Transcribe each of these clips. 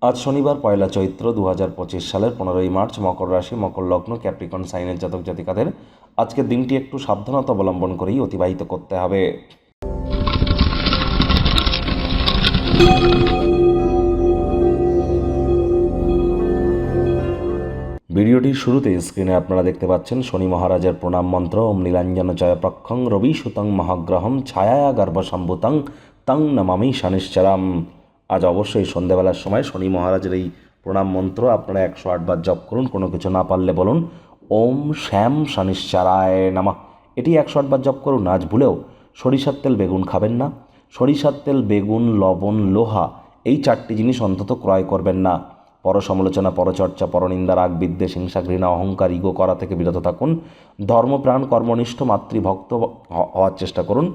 আজ শনিবার পয়লা চৈত্র 2025 সালের 15ই মার্চ। মকর রাশি, মকর লগ্ন, ক্যাপ্রিকন সাইনের জাতক জাতিকাদের আজকের দিনটি একটু সাবধানতা অবলম্বন করেই অতিবাহিত করতে হবে। ভিডিওটির শুরুতে স্ক্রিনে আপনারা দেখতে পাচ্ছেন শনি মহারাজের প্রণাম মন্ত্র। ওম নীলাঞ্জন জয়প্রক্ষং রবি সুতং মহাগ্রহম ছায়া গর্ভসম্ভূতং তং নমামি শনিশ্চরাম। আজ অবশ্যই সন্ধ্যাবেলার সময় শনি মহারাজের এই প্রণাম মন্ত্র আপনারা 108 বার জপ করুন। কোনো কিছু না পারলে বলুন ওম শ্যাম শনিশ্চরায় নমঃ। এটি 108 বার জপ করুন। আজ ভুলেও সরিষার তেল বেগুন খাবেন না। সরিষার তেল, বেগুন, লবণ, লোহা এই 4টি জিনিস অন্তত ক্রয় করবেন না। পরসমালোচনা, পরচর্চা, পরনিন্দা, রাগ, বিদ্বেষ, হিংসা, ঘৃণা, অহংকার, ইগো করা থেকে বিরত থাকুন। ধর্মপ্রাণ, কর্মনিষ্ঠ, মাতৃভক্ত হওয়ার চেষ্টা করুন।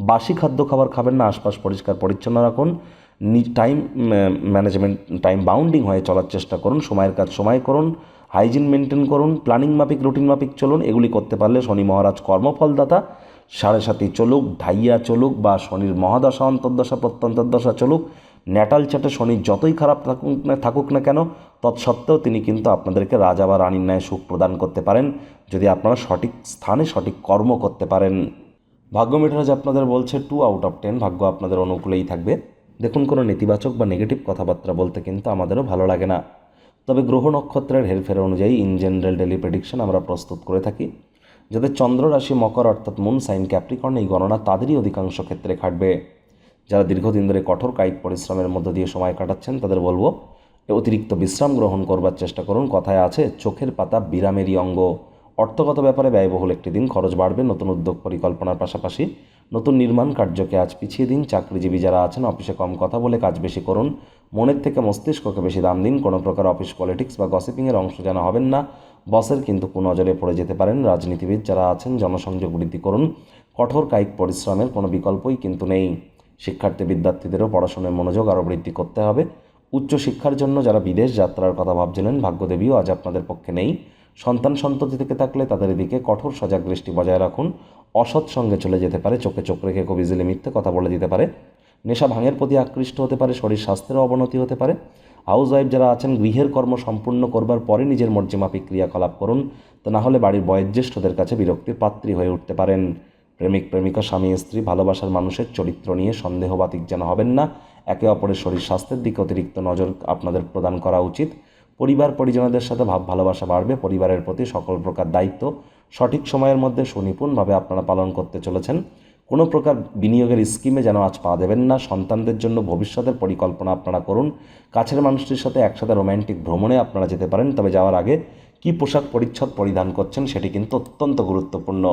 বাসি খাদ্য খাবার খাবেন না। আশপাশ পরিষ্কার পরিচ্ছন্ন রাখুন। টাইম ম্যানেজমেন্ট, টাইম বাউন্ডিং হয়ে চলার চেষ্টা করুন। সময়ের কাজ সময় করুন। হাইজিন মেনটেন করুন। প্ল্যানিং মাফিক, রুটিন মাফিক চলুন। এগুলি করতে পারলে শনি মহারাজ কর্মফলদাতা। 7.5 চলুক, ঢাইয়া চলুক বা শনির মহাদশা, অন্তর্দশা, প্রত্যন্তর্দশা চলুক, ন্যাটাল চাটে শনি যতই খারাপ থাকুক না কেন, তৎসত্ত্বেও তিনি কিন্তু আপনাদেরকে রাজা বা রানীর ন্যায় সুখ প্রদান করতে পারেন যদি আপনারা সঠিক স্থানে সঠিক কর্ম করতে পারেন। ভাগ্য মিটার আপনাদের বলছে 2 আউট অফ 10। ভাগ্য আপনাদের অনুকূলেই থাকবে। দেখুন, কোনো নেতিবাচক বা নেগেটিভ কথাবার্তা বলতে কিন্তু আমাদেরও ভালো লাগে না। তবে গ্রহ নক্ষত্রের হেরফের অনুযায়ী ইন জেনারেল ডেলি প্রেডিকশন আমরা প্রস্তুত করে থাকি। যাদের চন্দ্র রাশি মকর অর্থাৎ মুন সাইন ক্যাপ্রিকর্ন, এই গণনা তাদেরই অধিকাংশ ক্ষেত্রে খাটবে। যারা দীর্ঘদিন ধরে কঠোর কায়িক পরিশ্রমের মধ্য দিয়ে সময় কাটাচ্ছেন তাদের বলবো অতিরিক্ত বিশ্রাম গ্রহণ করবার চেষ্টা করুন। কথায় আছে চোখের পাতা বিরামেরই অঙ্গ। অর্থগত ব্যাপারে ব্যয়বহুল একটি দিন, খরচ বাড়বে। নতুন উদ্যোগ পরিকল্পনার পাশাপাশি নতুন নির্মাণ কার্যকে আজ পিছিয়ে দিন। চাকরিজীবী যারা আছেন অফিসে কম কথা বলে কাজ বেশি করুন। মনের থেকে মস্তিষ্ককে বেশি দাম দিন। কোনো প্রকার অফিস পলিটিক্স বা গসিপিংয়ের অংশ যেন হবেন না। বসের কিন্তু কুনজরে পড়ে যেতে পারেন। রাজনীতিবিদ যারা আছেন জনসংযোগ বৃদ্ধি করুন। কঠোর কায়িক পরিশ্রমের কোনো বিকল্পই কিন্তু নেই। শিক্ষার্থী বিদ্যার্থীদেরও পড়াশোনায় মনোযোগ আরও বৃদ্ধি করতে হবে। উচ্চশিক্ষার জন্য যারা বিদেশ যাত্রার কথা ভাবছিলেন, ভাগ্যদেবীও আজ আপনাদের পক্ষে নেই। সন্তান সন্ততি থেকে থাকলে তাদের দিকে কঠোর সজাগ দৃষ্টি বজায় রাখুন। অসৎ সঙ্গে চলে যেতে পারে। চোখে চোখ রেখে খুব ইজিলি মিথ্যে কথা বলে দিতে পারে। নেশা ভাঙের প্রতি আকৃষ্ট হতে পারে। শরীর স্বাস্থ্যেরও অবনতি হতে পারে। হাউসওয়াইফ যারা আছেন গৃহের কর্ম সম্পূর্ণ করবার পরে নিজের মর্জিমাফিক ক্রিয়াকলাপ করুন, তা না হলে বাড়ির বয়োজ্যেষ্ঠদের কাছে বিরক্তির পাত্রী হয়ে উঠতে পারেন। প্রেমিক প্রেমিকা, স্বামী স্ত্রী, ভালোবাসার মানুষের চরিত্র নিয়ে সন্দেহবাতিক যেন হবেন না। একে অপরের শরীর স্বাস্থ্যের দিকে অতিরিক্ত নজর আপনাদের প্রদান করা উচিত। পরিবার পরিজনদের সাথে ভাব ভালোবাসা বাড়বে। পরিবারের প্রতি সকল প্রকার দায়িত্ব সঠিক সময়ের মধ্যে সুনিপুণভাবে আপনারা পালন করতে চলেছেন। কোনো প্রকার বিনিয়োগের স্কিমে যেন আজ পা দেবেন না। সন্তানদের জন্য ভবিষ্যতের পরিকল্পনা আপনারা করুন। কাছের মানুষটির সাথে একসাথে রোম্যান্টিক ভ্রমণে আপনারা যেতে পারেন। তবে যাওয়ার আগে কী পোশাক পরিচ্ছদ পরিধান করছেন সেটি কিন্তু অত্যন্ত গুরুত্বপূর্ণ।